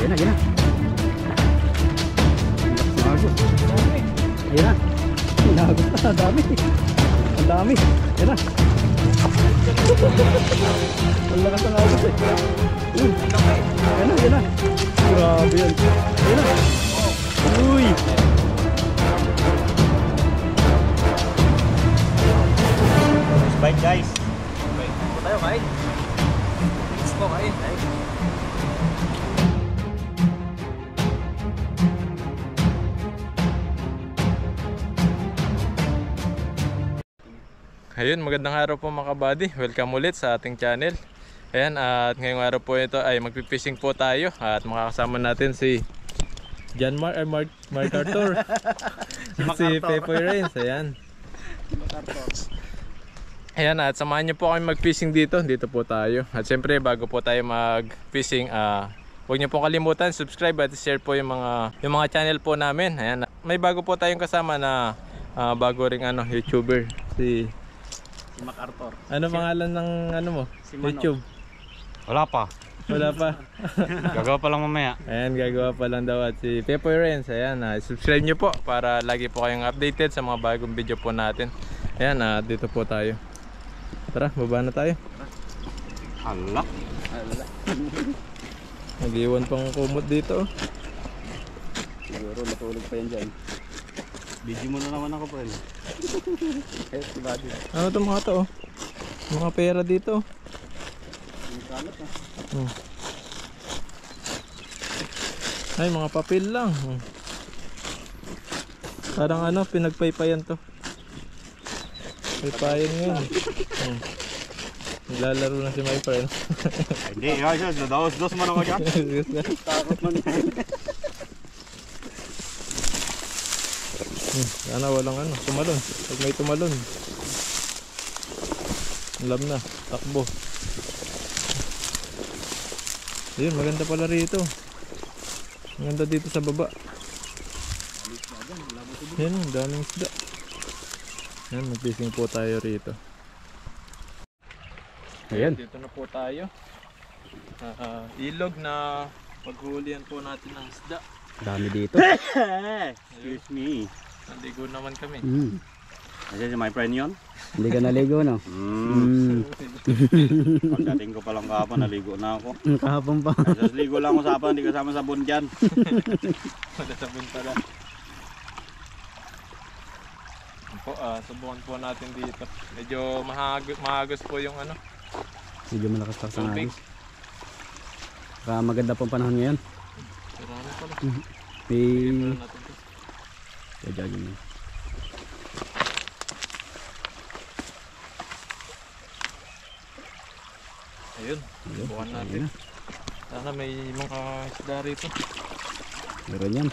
Ayan na, ayan na. Nagos. Ayan na. Nagos na, ang dami. Ang dami. Ayan na. Ang lakas ng agos eh. Ayan na, ayan na. Grabe yan. Ayan na. Uy. Bite guys. Bite po tayo, kain. Let's go, kain. Ayun, magandang araw po mga kabady. Welcome ulit sa ating channel. Ayan, at ngayong araw po ito ay magpipishing po tayo. At makakasama natin si John Mark Arthur. Si Pepoy Rains. Ayan. Ayan, at samahan niyo po kami mag-fishing dito. Dito po tayo. At siyempre, bago po tayo mag-fishing, huwag niyo po kalimutan, subscribe at share po yung mga channel po namin. Ayan, may bago po tayong kasama na bago ring YouTuber. Si MacArthur. ano pangalan ng mo? Si Manok. YouTube? Wala pa. Wala pa. Gagawa pa lang mamaya. Ayan, gagawa pa lang daw at si Pepoy Rains. Ayan, subscribe nyo po para lagi po kayong updated sa mga bagong video po natin. Ayan, dito po tayo. Tara, baba na tayo. Hala. Nag-iwan pang kumot dito. Siguro matulog pa yan dyan. Video mo na naman ako pa rin. Ano itong mga to? Mga pera dito. Ay, mga papel lang. Parang pinagpaypayan to. Paypayan ngayon. Naglalaro na si my friend. Hindi, guys, daos man ako dyan. Takot man. Sana walang tumalon. Pag may tumalon, alam na, takbo. Ayun, maganda pala rito. Maganda dito sa baba. Yan, daming isda. Yan, mag-fishing po tayo rito. Ayan. Dito na po tayo. Ilog na paghulihan po natin ng isda. Dami dito. Excuse me. Naligo naman kami. Kasi si my friend yun. Hindi ka naligo, no? Pagdating ko palang kahapon, naligo na ako. Kahapon pa. Kasi ligo lang ako sa hapon, hindi kasama sabon dyan. Wala sabon pala. Po, subukan po natin dito. Medyo mahagos po yung Medyo malakas pa sa tubig. agos. Saka maganda pong panahon ngayon. Pero ano pala? May... Tignan natin to. Jajagin mo. Ayun, subukan natin. Sana may mga isda rito. Meron yan.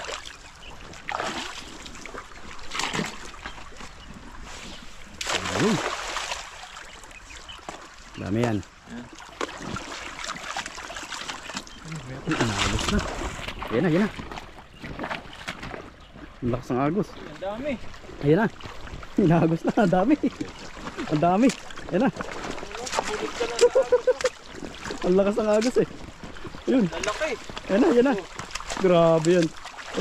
Ayun. Dami yan. Agos na. Ayan na, ayan na. Ang lakas ng agos. Ang dami. Ayan na. Inagos na, ang dami. Ang dami. Ayan na. Ang lakas ng agos eh. Ayun. Lalaki. Ayan na, ayan na. Grabe yan.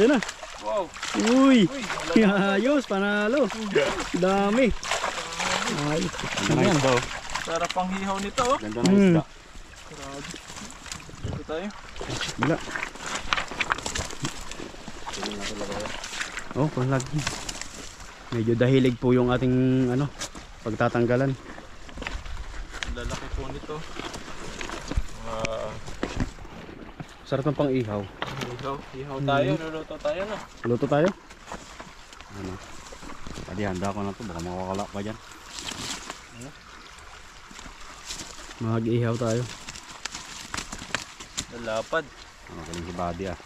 Ayan na. Wow. Uy. Uy, Ayos, panalo. Dami. Ayos. Ganda ng isda. sarap pang hihaw nito. Ganda ng isda. Grabe. Dito tayo. Wala. Oh, palagi. Medyo dahilig po yung ating pagtatanggalan. Lalaki po nito. Sarap ng pang ihaw. Ihaw tayo, luluto tayo na. Luto tayo? Ano? Tadi handa ko na to, baka makakala pa dyan. Mag-ihaw tayo. Lalapad. Ano galing si Buddy ah.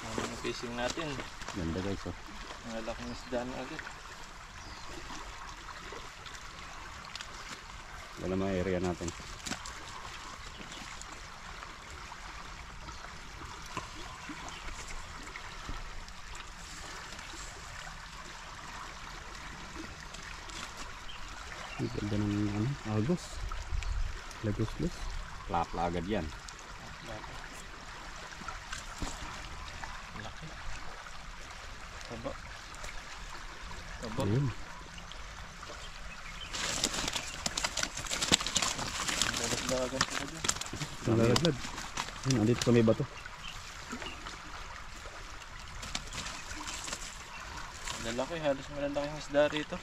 Ang fishing natin. Ganda guys oh. Ang laking isda na agad. Wala mga area natin. Ang ganda ng agos. Lagos-los. Plapla agad yan. Taba. Taba. Ayun. Dagat-dagat pa dyan. Nalalaglag. Ayun, andito sa may bato. Lalaki, halos malalaking isda rito.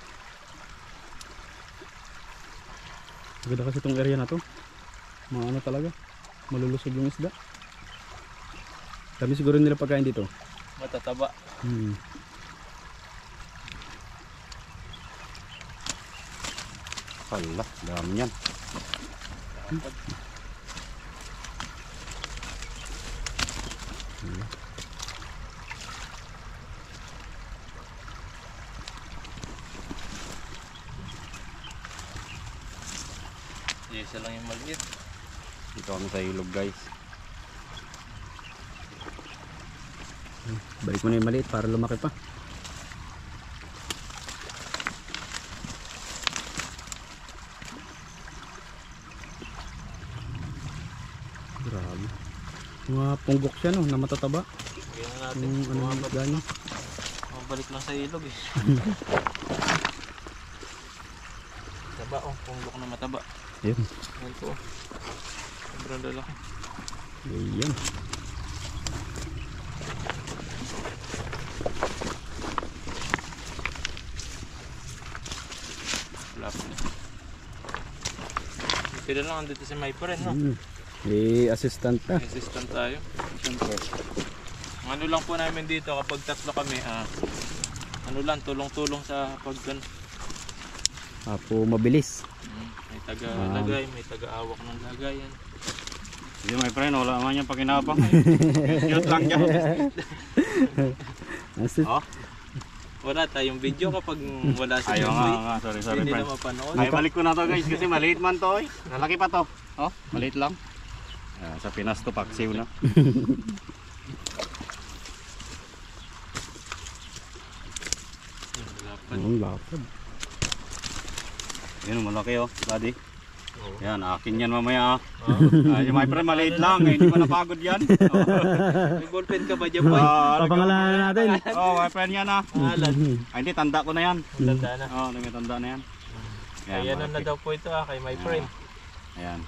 Maganda kasi itong area na to. Mga ano talaga. Malulusog yung isda. Dami siguro nila pagkain dito. Matataba. Hala, dami yan. Isa lang yung maliit. Dito kami sa ilog guys. Balik mo na yung maliit para lumaki pa. Grabe. Mga punggok siya no, na matataba. Bigyan na natin. Yung ano yung isda niya. Mabalik lang sa ilog eh. Taba oh, punglok na mataba. Ayun. Yan po. Sobrang lalaki. Ayan. Flap na. Pila lang andito si May pa rin, no? Assistant na. Assistant tayo. Siyempre. Ang ano lang po namin dito kapag tatlo kami, ano lang, tulong-tulong sa paggan. Apo mabilis. May taga-lagay, may taga-awak ng lagayan. Hindi my friend, wala naman yung pakinabang. Cute lang yan. Oh? Wala tayong video kapag wala si Ayaw Jeffrey. nga, sorry Hindi friend. na mapanood. Ay, balik ko na to guys kasi maliit man to eh. Lalaki pa to. Oh, maliit lang. Sa Pinas to, paksiw na. Ang lapad. Yan, malaki oh, buddy. Oo. Yan, akin yan mamaya ah. Yung my friend, maliit lang. Hindi pa napagod yan. May ballpen ka ba dyan, boy? Papangalanan natin. Oh, my friend yan ah. Alan. Ay, hindi, tanda ko na yan. Tanda na. Oh, may tanda na yan. Ayan na malaki. daw po ito kay my friend. Ayan.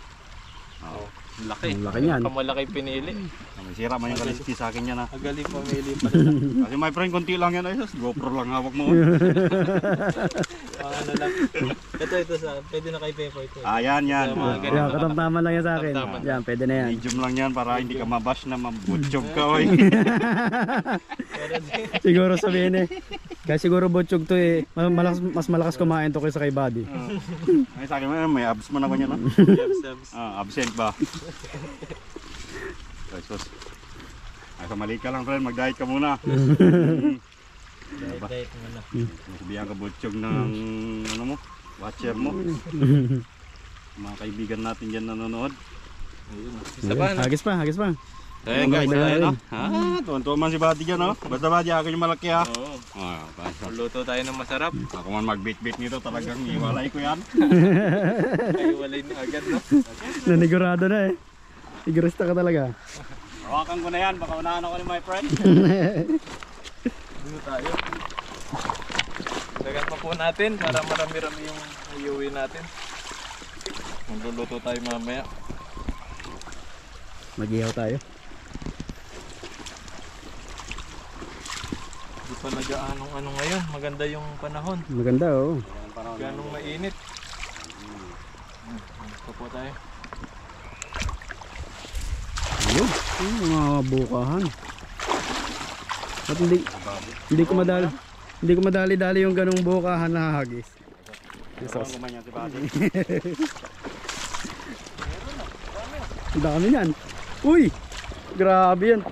Oh. Laki. Ang laki niyan. Kamalaki pinili. May sira man yung kalisti sa akin yan ah. Magaling pamili pa rin. Kasi my friend, konti lang yan. Ay, GoPro lang hawak mo. Ano lang. Ito sa pwede na kay Pepo ito. Ayan, yan. Mga ganito. Yan, katamtaman lang yan sa akin. Katamtaman. Yan, pwede na yan. Medium lang yan para hindi ka mabash na mabutsyog ka. Oy. Pero Siguro sabihin eh. Kaya siguro butchog to eh. Mas malakas kumain to kaysa kay Buddy. Ay, sa akin may abs man ako niya. No? sabs. Absent ba? Ay, sus. Ay, kamali ka lang, friend. Mag-diet ka muna. Diet muna. Sabihan ka butsyog ng ano mo, watcher mo. Mga kaibigan natin dyan nanonood. Isa ba na? Hagis pa, hagis pa. Ayan guys, Ano, ayan o. Tuwan-tuwan man si Buddy dyan o. Basta Buddy, ako yung malaki ha. Oo. Basta. Luto tayo ng masarap. Ako man mag-bit-bit nito, talagang iwalay ko yan. Ay walay na agad, no? Nanigurado na eh. Igurista ka talaga. Hawakan ko na yan, baka unahan ako ni my friend. Dito tayo. Dagat pa po natin para marami-rami yung iuwi natin. Magluluto tayo mamaya. Mag-ihaw tayo. Hindi pa nag-aanong ano ngayon. Maganda yung panahon. Maganda oh. Ganong mainit. Ito po tayo. Ayun, mga bukahan. Ba't hindi ko madali-dali yung ganung bukahan na hagis. Hawakan ko man yan si Buddy. Ang dami yan. Uy! Grabe yan.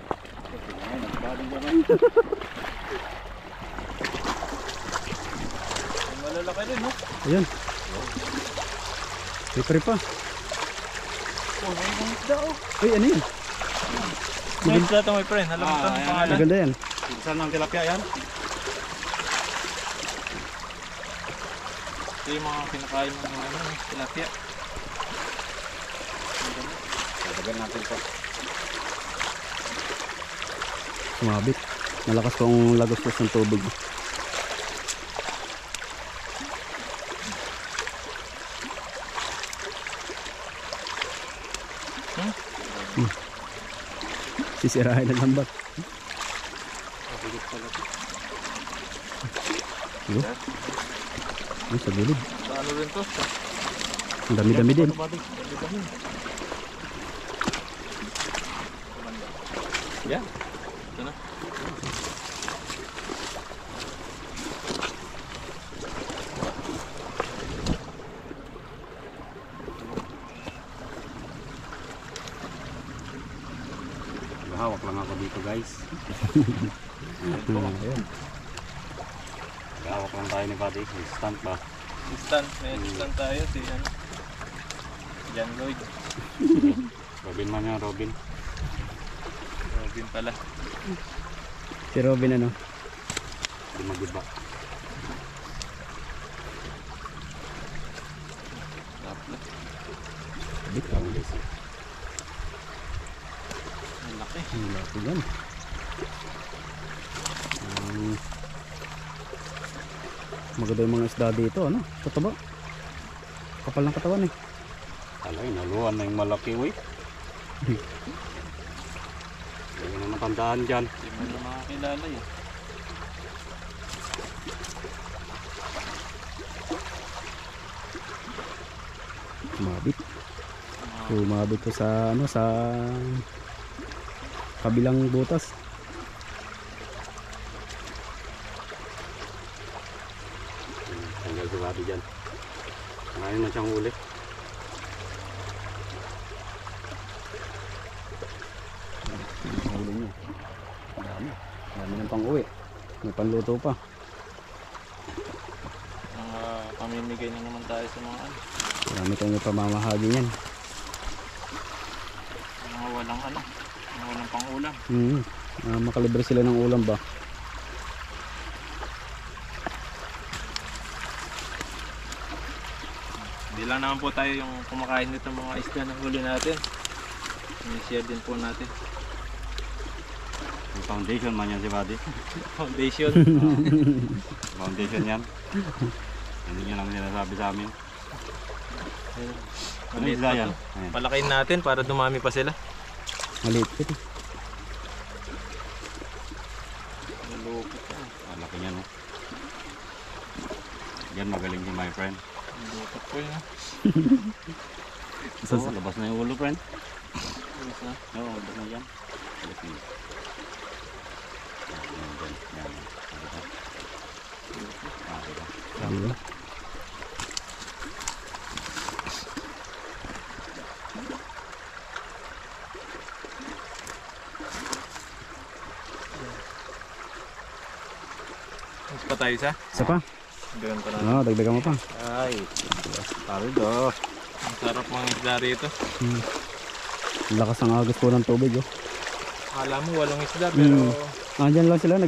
Malalaki rin, no? Ayan. Pipre pa. Oh, may isda, oh. Uy, ano yan? May isda ito, my friend. Alam mo ito ang ayan. pangalan. Maganda yan. Saan ang tilapia yan? Ito yung mga kinakain ng mga ano, tilapia. Tagal natin ito. Sumabit. Malakas po ang lagos ng tubig. Sisirahin ng lambat. Yo. Ay, sa gilid. Ano rin to? Ang dami-dami din. Yeah. Ito na. Hawak lang ako dito guys. Ayan. Hawak lang tayo ni Buddy. Instant ba? Instant. May instant tayo. Si ano? John Lloyd. Robin man yan, Robin. Robin pala. Si Robin ano? Hindi magiba. Tapos. Sabit. Ang guys. Ang laki. Ang laki yan. Maganda yung mga isda dito, ano? Tataba. Kapal ng katawan eh. Alay, naluhan na yung malaki, uy. Hindi na matandaan dyan. Hindi mo na makakilala eh. Sumabit. Sumabit ko sa ano, sa kabilang butas. Tanggal si Buddy dyan. Ngayon na siyang huli. Ang ulo niya. Ang dami. Ang dami ng pang-uwi. May panluto pa. Mga pamimigay na naman tayo sa mga ano. Marami tayong pamamahagi niyan. Mga walang ano. Mga walang pang-ulam. Makalibre sila ng ulam ba? Hindi lang naman po tayo yung kumakain nito mga isda ng huli natin. I-share din po natin. Yung foundation man yan si Buddy. Foundation. Foundation yan. Hindi niya lang sinasabi sa amin. Ano Maliit isda pa yan? to. Ayan. Palakihin natin para dumami pa sila. Maliit ito. Malupit na. Ang laki niya, no? Yan magaling si my friend. Malupit po yun. Oo, labas na yung ulo, friend. Ayos na. Oo, labas na yan. Labas na yan. Yan, yan, yan. Diba? Diba? Diba? Mas pa tayo isa? Isa pa? Gawin pa na. Oo, dagdagan mo pa. Ay, paldo. Ang sarap mga isda rito. Ang lakas ng agos po ng tubig. Oh. Akala mo walang isda pero Andyan lang sila,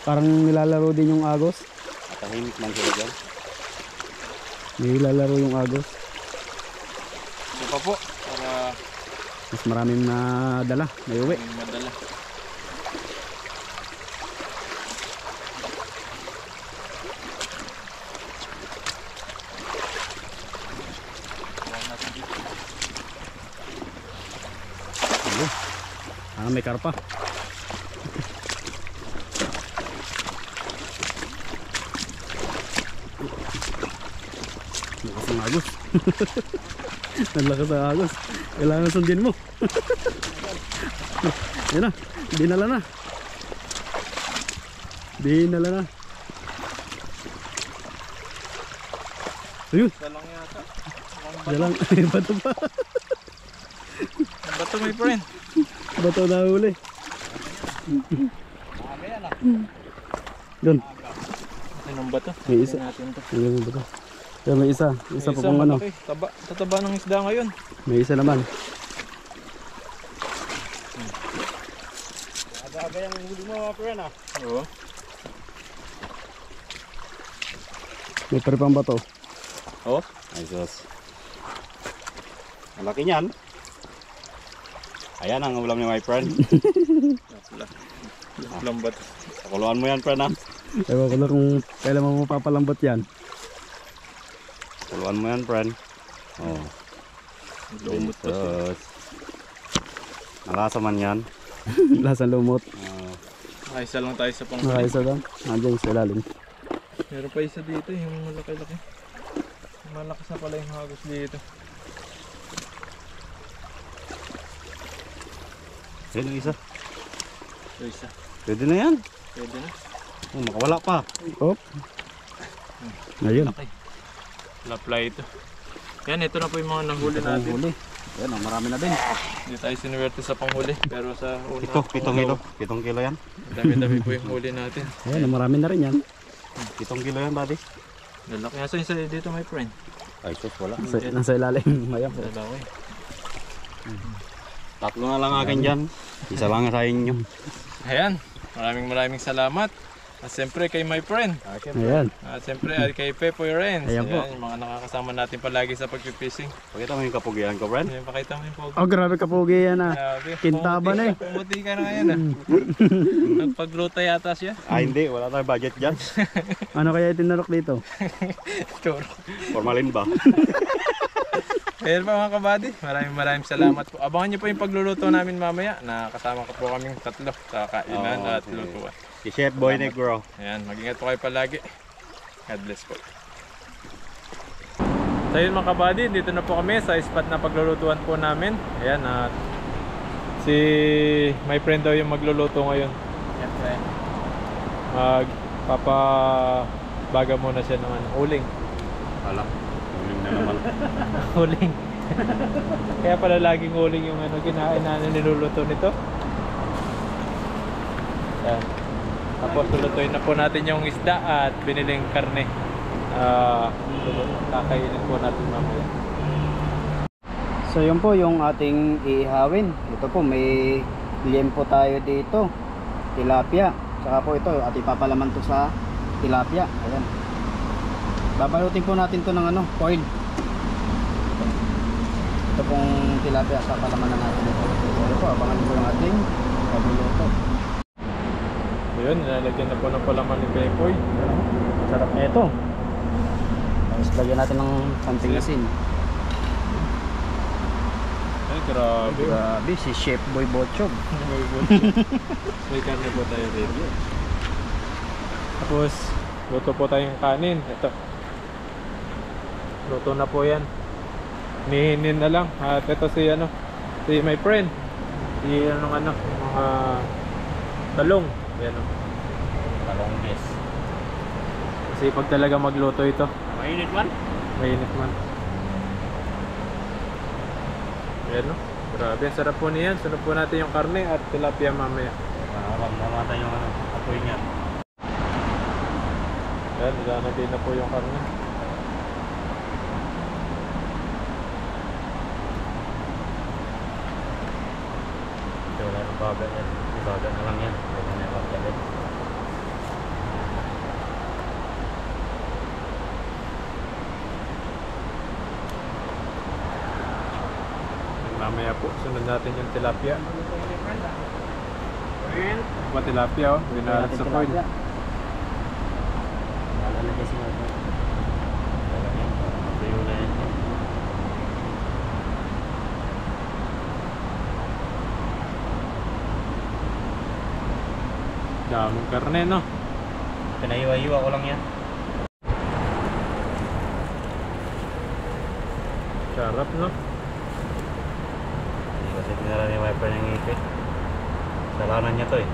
parang nilalaro din yung agos. Tahimik man sila dyan. Nilalaro yung agos. ito pa po para Mas maraming nadala, may uwi. may madala. May karpa. Lakas ng agos. Ang lakas ng agos. Kailangan sundin mo. Yan na. Dinala na. Dinala na. Ayun. Isa lang yata. Yan lang. Bato pa. Ang bato my friend. Bato na huli. Doon. Anong bato? May isa. Tingnan natin to. Ayun yung bato. Yan, may isa. Isa pa pong ano. malaki. Tataba ng isda ngayon. May isa naman. Aga-aga yung huli mo, mga friend, ah. Oo. May paripang bato. Oh. Ay, sus. Ang laki niyan. Ayan ang ulam ni my friend. Lambat. Pakuluan mo yan, friend, ha? Ewan ko lang kung kailan mo mapapalambot yan. Pakuluan mo yan, friend. Oh. Lumot pa siya. Tapos, nalasa man yan. Lasang lumot. Nakaisa lang tayo sa panghuli. Nakaisa lang. Nandiyan sa ilalim. Meron pa isa dito, yung malaki-laki. Malakas na pala yung hagos dito. Yan ang isa. So isa. Pwede na yan. Pwede na. Oh, makawala pa. Oh. Ngayon. Laki. Lapla ito. Yan, ito na po yung mga nanghuli natin. Huli. Yan, marami na din. Hindi tayo sinuwerte sa panghuli. Pero sa una. Ito, 7 kilo. 7 kilo yan. Dami-dami po yung huli natin. Ayan, marami na rin yan. 7 kilo yan, buddy. Lalaki. Nasa isa dito, my friend. Ay, sus, wala. Nasa ilalim. Ayan po. Lalaki. Tatlo na lang akin dyan. Isa lang sa inyo. Ayan. Maraming salamat. At siyempre kay my friend. Ayan. At siyempre kay Pepoy Renz. Ayan po. Yung mga nakakasama natin palagi sa pagpipishing. Pakita mo yung kapugian ko, friend. Ayan, pakita mo yung pogo. Oh, grabe kapugi yan ah. Grabe. Kintaban eh. Pumuti ka na ngayon ah. Nagpagluta yata siya. Ah, hindi. Wala tayong budget dyan. Ano kaya itinarok dito? Turo. Formalin ba? Ayan pa mga kabady. Maraming salamat po. Abangan niyo po yung pagluluto namin mamaya. Nakasama ko po kaming tatlo sa kainan at okay. lutuan. Si Chef Boy Negro. Ayan, mag-ingat po kayo palagi. God bless po. So yun mga kabady, dito na po kami sa spot na paglulutuan po namin. Ayan, at si my friend daw yung magluluto ngayon. Siyempre. Magpapabaga muna siya ng uling. Wala. Uling na naman. Uling. Kaya pala laging uling yung kinain na niluluto nito. Ayan. Tapos lulutuin na po natin yung isda at biniling karne. Kakainin po natin mamaya. So yun po yung ating iihawin. Ito po may liempo tayo dito. Tilapia. Saka po ito ating papalaman to sa tilapia. Ayan. Babalutin po natin to ng foil. Ito pong tilapia papalaman na natin ito. So ito po abangan po yung ating pagluluto. Ayun, nilalagyan na po ng palaman ni Pepoy. Sarap na ito. Tapos lagyan natin ng konting asin. Ay, grabe. Grabe si Chef Boy Botchog. May karne po tayo dito. Tapos, luto po tayong kanin. Ito. Luto na po yan. Nihinin na lang. At ito si my friend. Si mga talong. Yan o. Talong yes. Kasi pag talaga magluto ito, Mainit man. mainit man. Yan o. Grabe, ang sarap po niyan. Sunod po natin yung karne at tilapia mamaya. Mamata yung apoy niya. Yan, ilalagay na po yung karne. Ito, wala nang baga yan. Baga na lang yan. Pwede na yung baga. Mamaya po, sunod natin yung tilapia. Ba tilapia oh, binalat sa foil. Lalagay si Marco. Tuyo na yan. Daming karne no. Pinaiwa-iwa ko lang yan. Sarap no. Hindi kasi tinala ni wiper ng ngipin. Salanan niya to eh.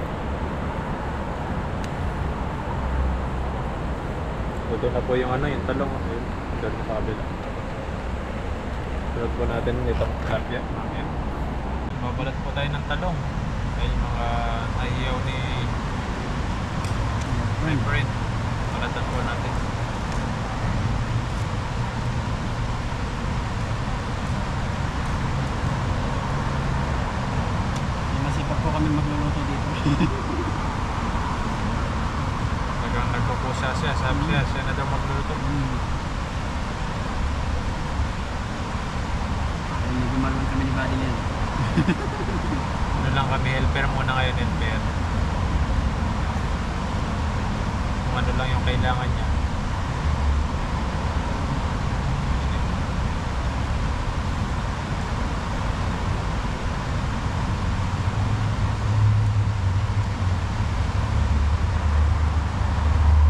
Ito na po yung yung talong. Ayun, doon sa kabila. Sunod po natin itong tilapia. Ayan. Babalat po tayo ng talong. Ayun yung mga nahiyaw ni my friend. Balatan po natin. Masipag po kami magluluto dito. Nagang nagpupusa siya. Sabi siya na daw magluluto. Ay, gumaluan kami ni Buddy niyan. Ano lang kami, helper muna ngayon, helper. ano lang yung kailangan niya.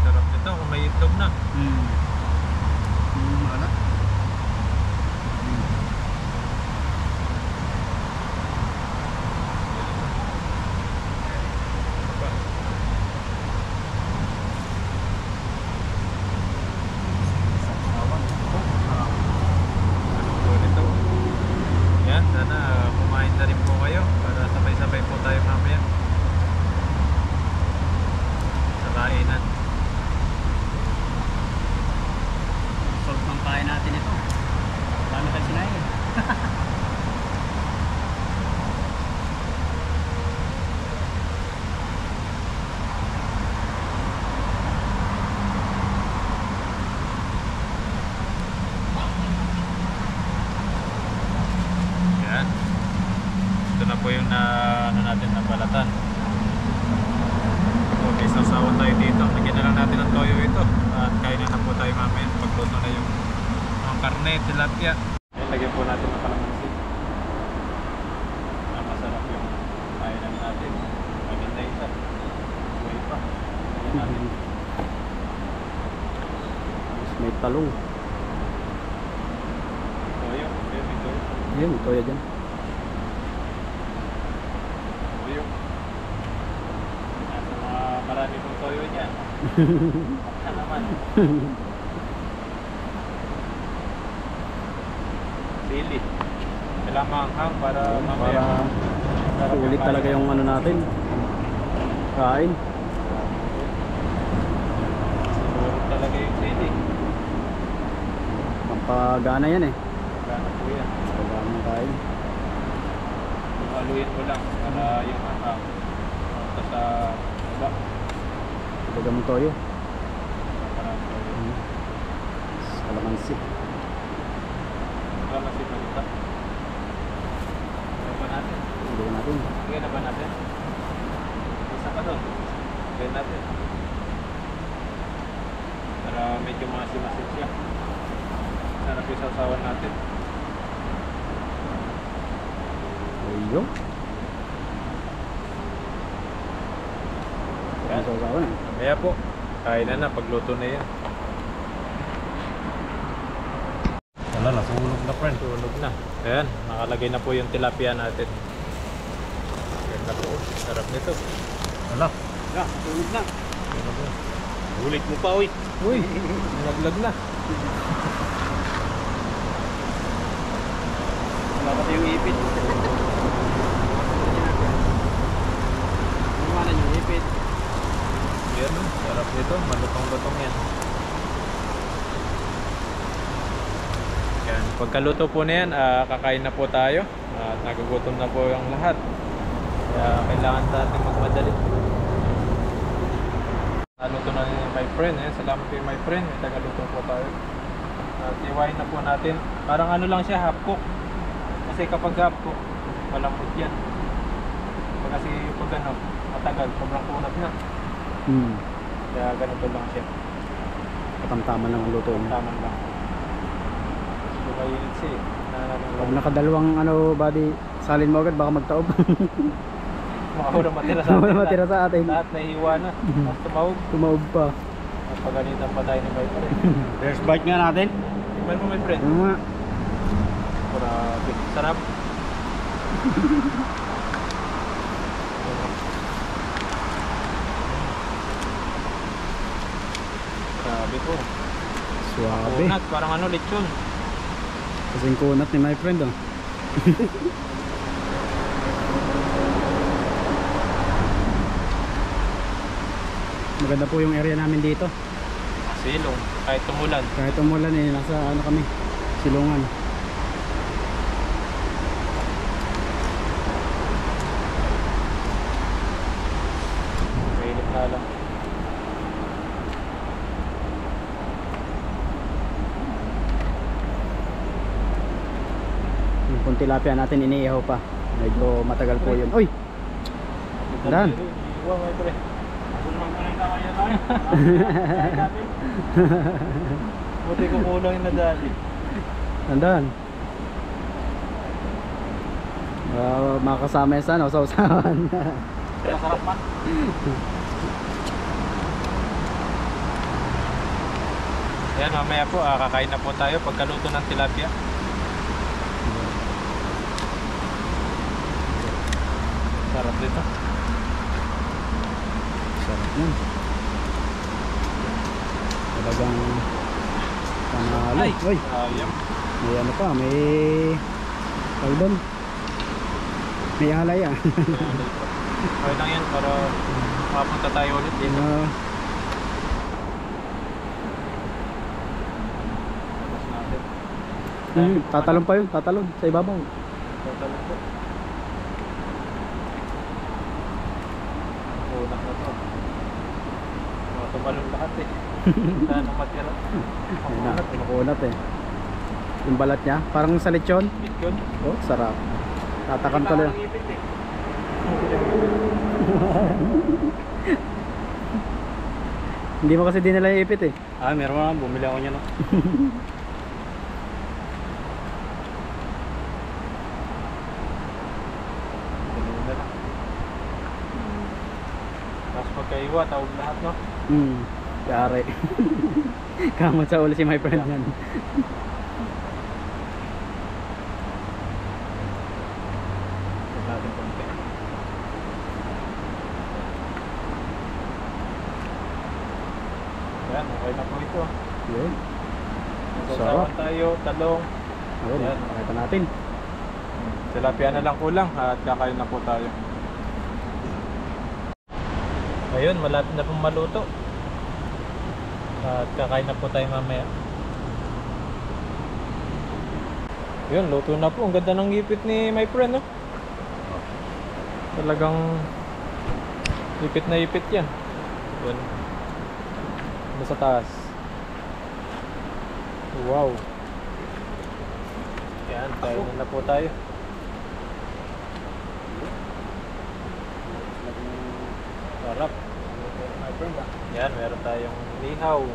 Sarap nito kung may itlog na. Wala. Yan, sana kumain na rin po kayo para sabay-sabay po tayo mamaya sa kainan. Solve ng kain natin ito. Dami tayo sinayin. Yan. Ito na po yung ano natin na balatan. Okay, sasawa tayo dito. Lagyan na lang natin ng toyo ito. At kain na po tayo mamaya. Pagluto na yung karne, tilapia. Ayan, lagyan po natin ng kalamansi. Masarap yung kainan natin. Maganda isa. Buhay pa. Lagyan natin. May talong. Toyo. Ayan, may toyo. Ayun, toya dyan. Toyo. Nasa mga marami pong toyo dyan. Baka naman. Sili. Kailangan maanghang para mamaya. Para ulit talaga yung ano natin. Kain. Siguro talaga yung sili. Pampagana yan eh. Gana po yan. Pagana ng kain. Haluin ko lang para yung anghang. Punta sa baba. Ilagay mo toyo. Para toyo. Kalamansi. Wala kasi balita. Ano ba natin? Ilagay natin. Sige na ba natin? Isa ka doon. Sige natin. Para medyo masin-masin siya. Sarap yung sasawan natin. Ayun. Yan. Sasawan eh. Kaya po, kain na pagluto na yan. Wala na, sunog na friend. Sunog na. Ayan, nakalagay na po yung tilapia natin. Ayan na po, sarap nito. Wala. Tulog na. Sunog na. Ulit mo pa, uy. Uy, naglag na. Wala kasi yung ipit. Wala yung ipit. Yan, sarap nito. Malutong-lutong yan. Yan. Pagkaluto po na yan, kakain na po tayo. At nagugutom na po yung lahat. Kaya kailangan natin magmadali. Naluto na rin my friend. Salamat kay my friend. May tagaluto po tayo. At iwain na po natin. Parang ano lang siya, half cook. Kasi kapag half cook, malambot yan. Kasi pag ano, matagal, sobrang kunat na. Kaya ganito lang siya. Katamtaman lang ang luto niya. Tama lang. Medyo mainit siya eh. Pag nakadalawang ano body, salin mo agad baka magtaob. Makauna matira sa atin. Wala matira sa atin. Lahat nahiwa na. Mas tumawag. Tumaob pa. At pagalitan pa tayo ni my friend. First bite nga natin. Tingnan mo my friend. Ano nga? Grabe. Sarap. Grabe po. Suabe. Kunat, parang ano, lechon. Kasing kunat ni my friend oh. Maganda po yung area namin dito. Silong. Kahit tumulan. Kahit umulan eh, nasa ano kami, silungan. Mainit na lang. Yung pong tilapia natin iniihaw pa. Medyo matagal po yun. Uy! Dan! Iwa my friend. magpunay na kaya tayo. Buti ko kulang yung nadali. Tandaan. Makakasama yan sa ano, sa usawan. Masarap man. Ayan, mamaya po kakain na po tayo pagkaluto ng tilapia. Sarap dito. Sarap yan. Talagang panalo. Ay! Uy, Ayam. may ano pa, may tawag may alay ah. Okay lang yan para mapunta tayo ulit dito. Tatalon pa yun, tatalon sa ibabaw. Tatalon po. Unak na to. Mga tumalon lahat eh. Sana matira. Makunat eh. Yung balat niya, parang sa lechon. Bitcoin. Oh, sarap. Tatakam tuloy. Hindi mo kasi dinala yung ipit eh. Ah, meron na. Bumili ako niya no. Ganun na lang. Tapos pagkaiwa, tawag lahat no? Yari. Kamot sa ulo si my friend yan. Huwag natin konti. Ayan, okay na po ito. Yun. Masasawan tayo, talong. Ayun, Yan. makita natin. Tilapia na lang kulang at kakain na po tayo. Ayun, malapit na pong maluto. At kakain na po tayo mamaya. Yun, luto na po. Ang ganda ng ipit ni my friend, no? Talagang ipit na ipit yan. Yun. Ano sa taas? Wow. Yan, tayo na po tayo. Sarap. Yan, meron tayong lihaw,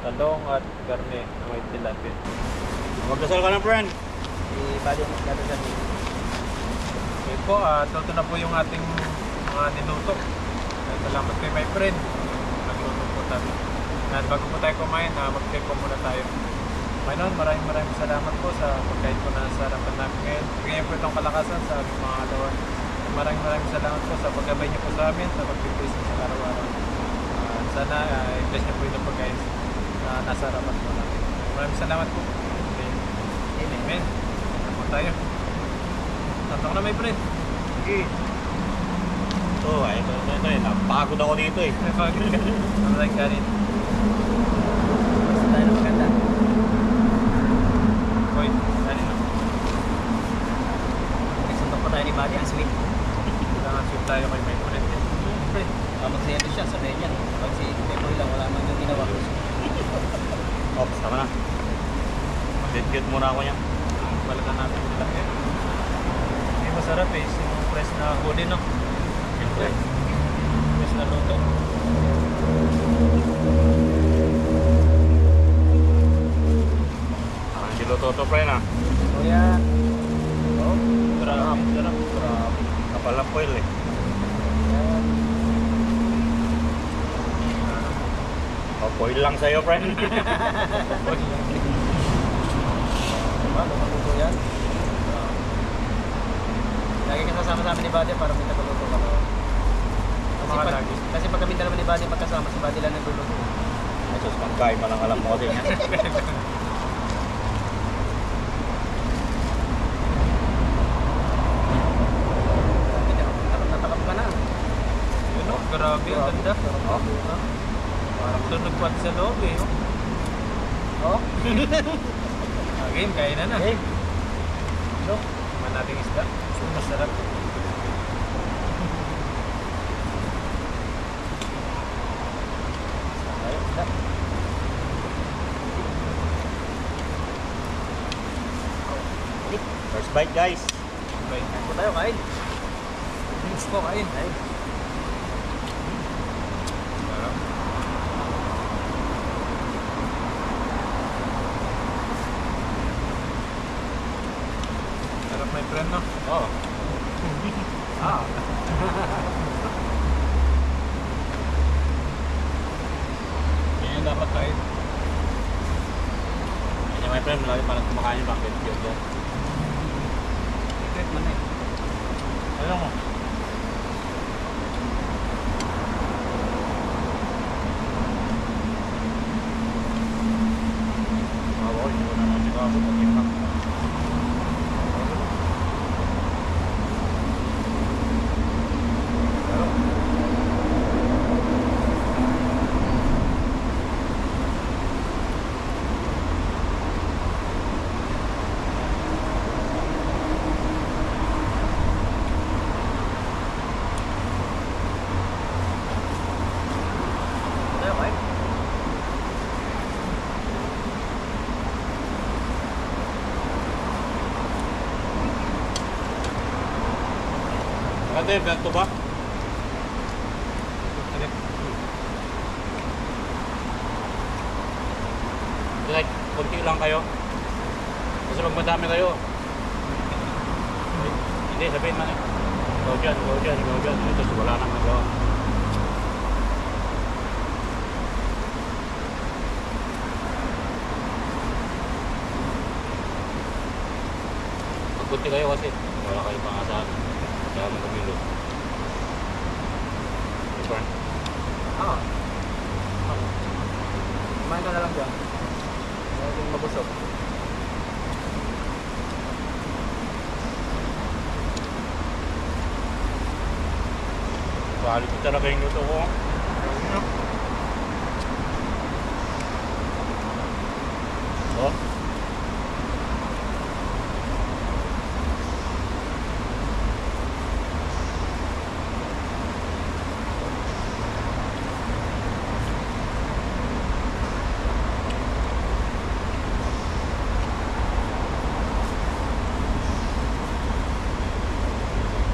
talong at karne na may tilapia. Magdasal ka na, friend. Ibali mo kaya dyan. Okay po, ito na po yung ating mga niluto. Salamat kay my friend. Nagluto po tayo. At bago po tayo kumain, mag-check po muna tayo. Mayroon, maraming salamat po sa pagkain po na sa harapan namin ngayon. Bigyan po itong kalakasan sa aming mga alawan. Maraming salamat po sa paggabay niyo po sa amin, sa pagpipraise niyo sa araw-araw. Sana i-bless niyo po yung pagkain na nasa harapan po namin. Maraming salamat po. Amen. Ano po tayo? Tatak na, my friend. Sige. Ito, ito. Napagod ako dito eh. May pagod ka. Ano lang kanin? Basta tayo na maganda. Hoy, kanin na. Nagsuntok pa tayo ni Buddy, ang sweet. Kailangan sweet tayo kay my friend. Friend. Magsayado siya, sabihin niya. Pag si Pepoy lang, wala man yung ginawa. Ops, tama na. Mag-get muna ako niya. Balatan natin yung laki. Hindi masarap eh. Yung fresh na huli, no? Siyempre. Fresh na luto. Hindi luto to, friend ah. Kuya. Oh, grabe. Sarap. Grabe. Kapal ng foil eh. Oh, foil lang sa'yo, friend. Diba? Lumatuto yan. Lagi ka sasama sa amin ni Buddy para may tagaluto ka. Mga lagi. Kasi pag kami dalawa ni Buddy magkasama, si Buddy lang nagluluto. Ay, sus, pangkay man ang alam mo din. Natakap ka na. Yun, no? Grabe. Ang ganda. Oh. Parang doon nagpad sa loob eh. No? Oh? Game, kain na na. Game. No? Man nating isda. Masarap. Ayun, isda. First bite, guys. Okay. Kain po tayo, kain. Gusto ko kain. Kain. friend, no? Oo. Ah. Yan yung dapat tayo. Yan my friend, malaki parang kumakain yung bakit yun dyan. Secret man eh. Alam mo? Bawa ko, hindi ko na natin ako pag yung Ate, ganito ba? Like, kunti lang kayo. Kasi pag madami kayo, hindi, sabihin man eh. Go dyan, go dyan, go dyan. Tapos wala nang nagawa. Pag kunti kayo kasi, wala kayong pangasahan. Kaya mo kumilo. Super. Oo. Kumain ka na lang dyan. Huwag kang mabusog. Quality talaga yung luto ko. Oh.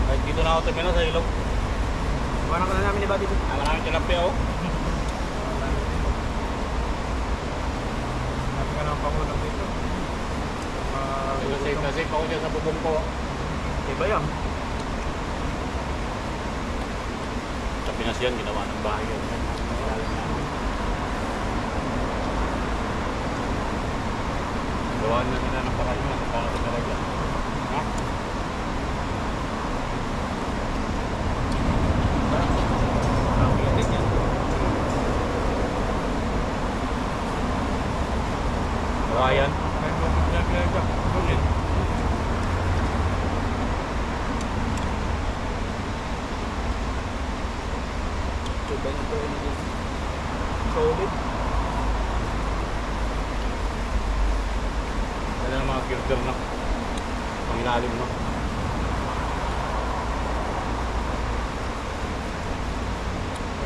Kahit dito na ako tumira sa ilog. Kumain ka na namin ni Buddy. Maraming tilapia oh. Sabi ka ng pangulang dito. Kasi ako dyan sa bubong ko. Iba yan. Sa Pinas yan, ginawa ng bahay yan. Gawaan na nila ng parang yun. Para sa talaga. Ha? Kawayan. Iba yung ito yung solid. Wala na mga girder na. Pangilalim no.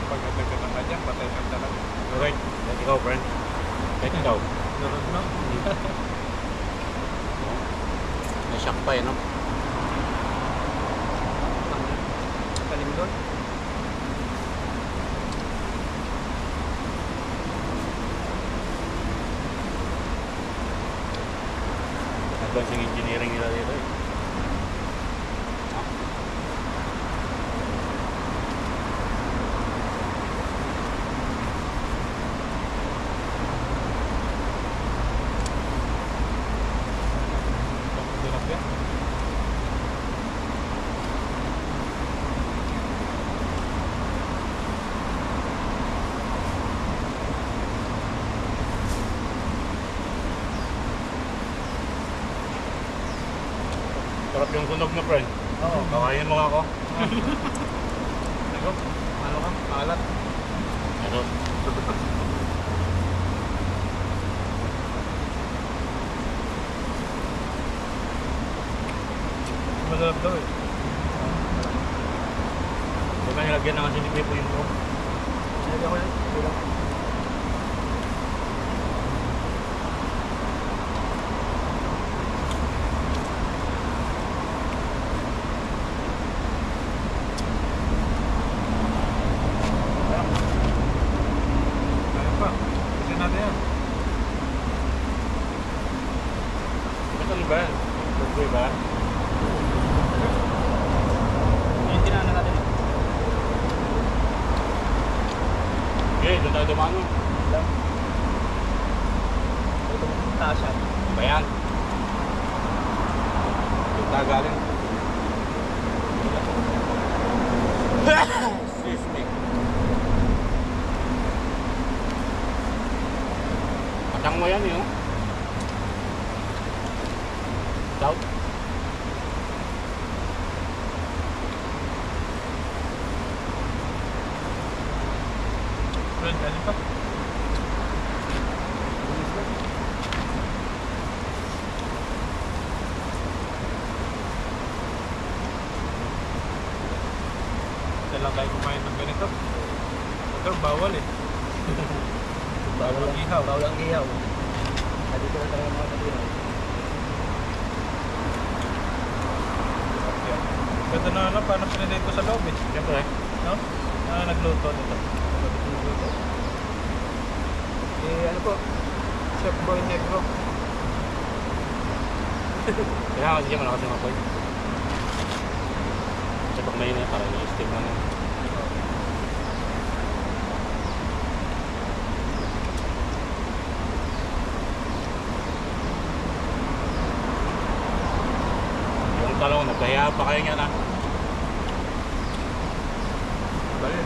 Pag nagdagan ka dyan, patay ka talaga. Okay. Let ikaw, friend. Let ikaw. Narod na. Nasyak pa eh, no? Kalim doon. Advancing engineering nila dito eh. Tilapia. Sarap yung tunog na, friend. Oo. Kawain mo nga ako. Ano? Ano ka? Alat. Ano? Masarap daw eh. Huwag ka nilagyan ng asin ni Pepo yung mo. Nilagyan ko yan. Kulang. Kaya pa. Kasi natin yan. Ito ba? Ito ba? mano. Itong tasya. Bayan. Yung tagaling. Excuse me. Patang mo yan yun. South. Friend, ano pa? Lang tayo kumain ng ganito. Ito, bawal eh. Bawal ang ihaw. Bawal ang ihaw. Dito na talaga mga katiraw. Ganda na ano, paano pinilate ko sa loob eh. Siyempre. No? Nagluto nito. Ano po? Chef Boy Negro. Kailangan kasi siya malakas yung apoy. Sa pag mainit, parang i-steam lang. Yung talong, nagkaya pa kayo nga na. Bali.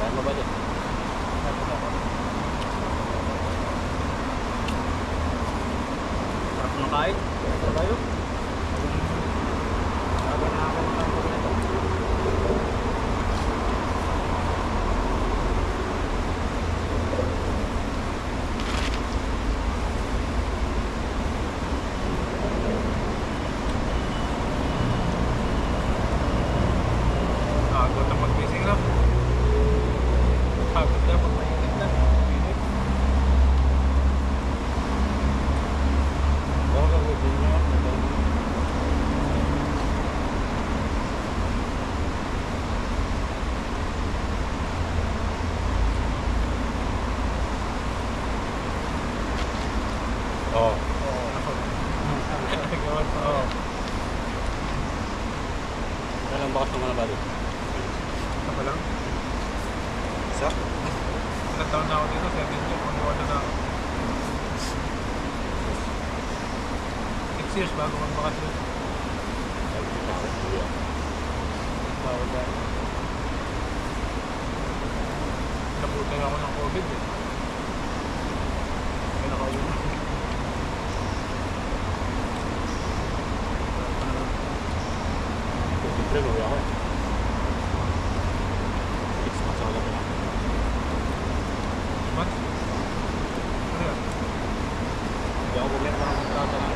Kaya mabalik. Sarap ng kain. Sarap tayo. Bago na ako ng kampo nito. Nakakot na mag-fishing na. Nakakot na mag-mainit na. Mainit. Baka gagawin niyo. Oo. Gawan pa, oo. Kailan bakas naman na ba doon? Isa pa lang. Isa? Ilang taon na ako dito, 7 years. Pag-iwala na ako. 6 years bago magbakasyon. Bawal dahil. Nabutan ako ng COVID eh. Kaya nakauwi na. Siyempre, mawi ako eh. 6 months ako na pala. Months? Ano yan? Hindi ako bumiyat na kontrata ng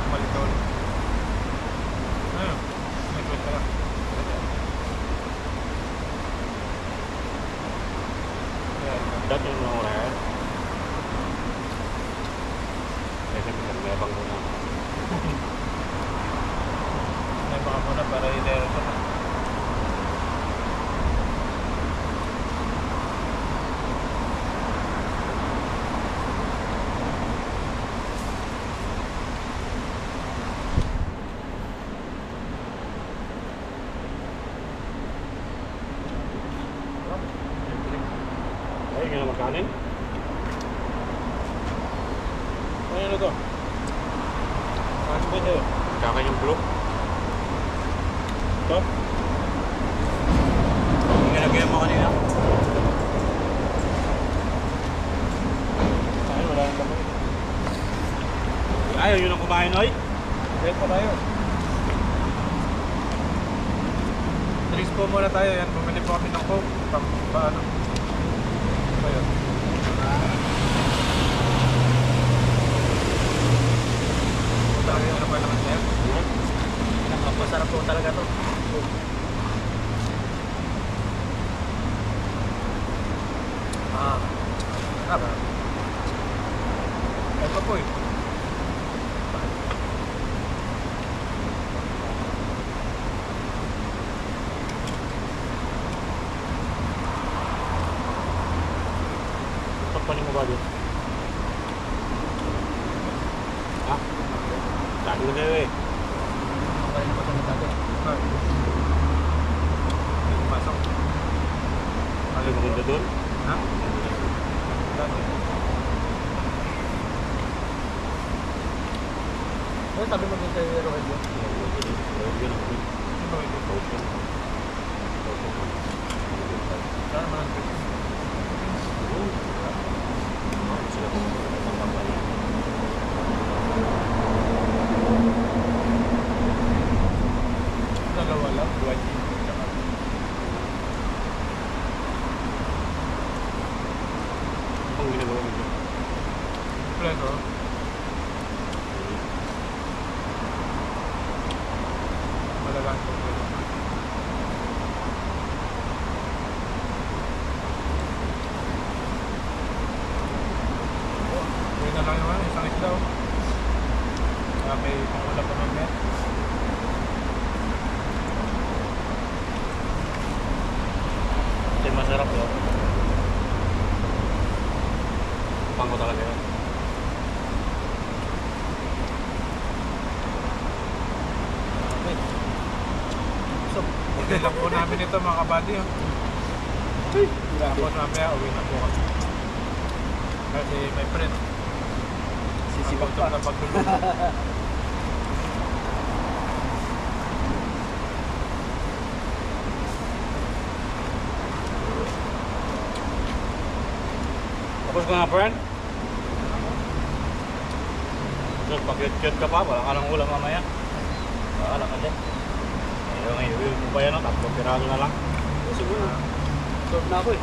Balik ka ulit. Ano? May kwenta ka. dati yung mga oras. Kasi may muna. May baka muna para i-dero ka na. Ay, hindi na magkanin. Ano to? Ano ba ito? Kakain yung blue. Ito? Hindi ka nagkaya mo kanina? Ay, wala nang laman. Ayaw yun ang kumain, oy. Dito tayo. Drinks po muna tayo yan. Bumili po kami ng Coke. Paano? Ba yun? Ano ba naman sa'yo? Masarap po talaga to. Sarap. Ito po eh. Pagpanin mo ba dito? Ha? Sabi ko sa'yo eh. Ang galing pa sa mga Ah. pasok. Ay, maganda doon. Ha? Dati. Ano sabi mo dito sa Rogelio? Sino ito? Saan man ang pwede? Dalawa lang, buwan din. Ang ginagawa mo dyan. Kompleto. Malagang kompleto. Uwi na lang naman, isang isda oh. May pangula pa mamaya. Kasi masarap yun. Pangko talaga yun. So, okay lang po namin ito mga kabady oh. Tapos mamaya uwi na po kami. Kasi may friend. Sisibak Pagod pa. na pagtulog. Tapos ka nga, friend? So, pag-cute ka pa, wala ka ng ulam mamaya. Wala ka dyan. Ngayon mo pa yan, 3 piraso na lang. Siguro. Solve na ako eh.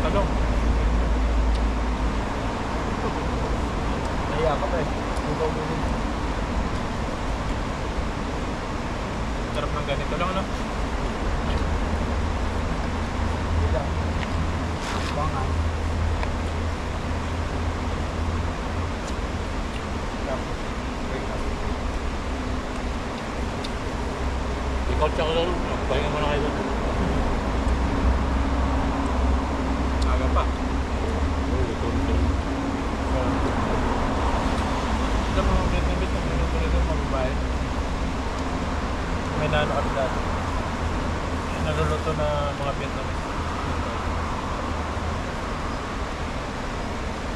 Talong. Naiya ka pa eh. Ikaw mo din. Sarap ng ganito lang ano? Dito. Bangan. Ikaw tsaka lang, pahinga mo na kayo doon. Aga pa. Alam mo, Vietnamese na minuto nito mga babae. May nanood dati. Naluluto na mga Vietnamese.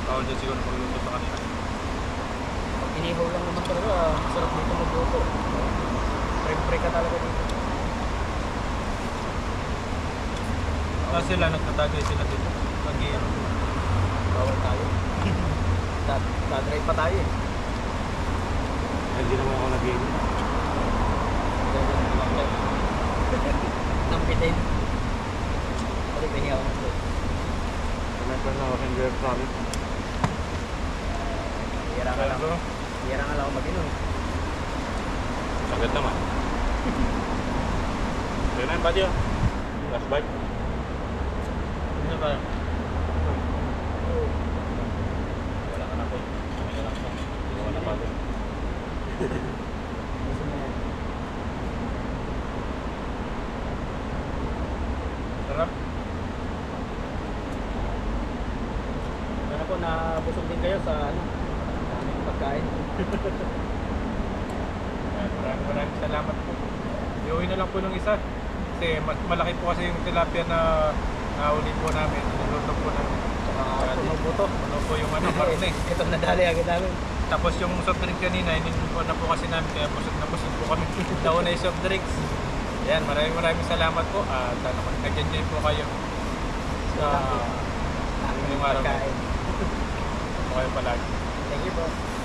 Bawal din siguro magluto sa kanila. Pag inihaw lang naman talaga, masarap dito magluto. Pre-pre ka talaga dito. Kasi sila, nagtatagay sila dito. Nag-iiro. Bawal tayo. Dadrive pa tayo eh. Hindi naman ako nag-iinit. Nang pitin. Pwede ba hiyaw mo ito? Remember na ako sa Enjoy Promise. Hira ka lang. Pero, Hira ka lang ako mag-inom. Sagad naman. Kaya na yung body oh. Last bite. ano tayo? Wala ka na po. Kami na lang po. Hindi ko na pagod. Gusto mo yan. Sarap. Sana po nabusog din kayo sa ano, daming pagkain. Maraming salamat po. Iuwi na lang po ng isa. Kasi malaki po kasi yung tilapia na nahuli po namin. Niluto po namin. Saka puno buto. Ano po yung ano, karne. Ito nadali agad namin. Tapos yung soft drink kanina, ininupo na po kasi namin. Kaya busog na po kami. Nauna yung soft drinks. Yan, maraming salamat po. At sana nag-enjoy po kayo sa Daming yung araw na pagkain. po kayo palagi. Thank you po.